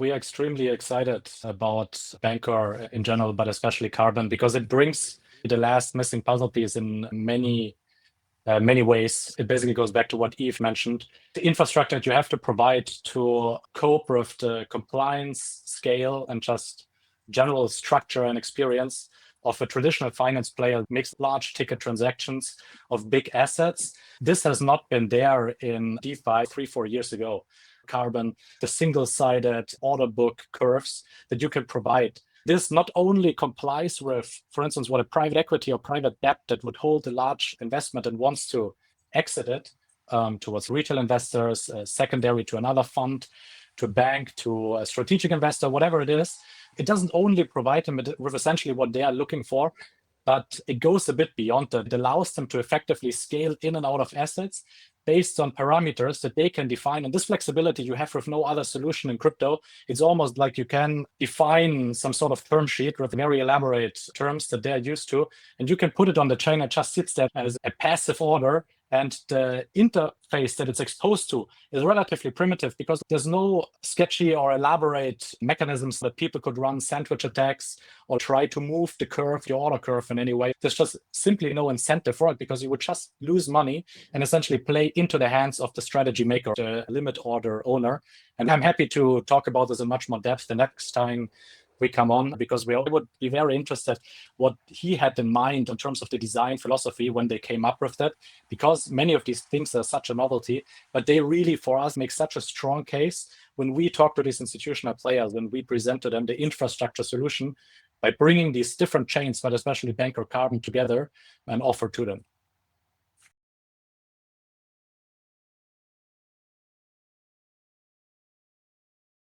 We are extremely excited about Bancor in general, but especially Carbon, because it brings the last missing puzzle piece in many ways. It basically goes back to what Eve mentioned. The infrastructure that you have to provide to cope with the compliance, scale, and just general structure and experience of a traditional finance player makes large ticket transactions of big assets. This has not been there in DeFi 3-4 years ago. Carbon, the single-sided order book curves that you can provide. This not only complies with, for instance, what a private equity or private debt that would hold a large investment and wants to exit it towards retail investors, secondary to another fund, to a bank, to a strategic investor, whatever it is. It doesn't only provide them with essentially what they are looking for, but it goes a bit beyond that. It allows them to effectively scale in and out of assets based on parameters that they can define. And this flexibility you have with no other solution in crypto. It's almost like you can define some sort of term sheet with very elaborate terms that they're used to, and you can put it on the chain. It just sits there as a passive order. And the interface that it's exposed to is relatively primitive because there's no sketchy or elaborate mechanisms that people could run sandwich attacks or try to move the curve, the order curve in any way. There's just simply no incentive for it because you would just lose money and essentially play into the hands of the strategy maker, the limit order owner. And I'm happy to talk about this in much more depth the next time we come on, because we would be very interested what he had in mind in terms of the design philosophy when they came up with that, because many of these things are such a novelty, but they really, for us, make such a strong case when we talk to these institutional players, when we present to them the infrastructure solution by bringing these different chains, but especially Bancor Carbon together and offer to them.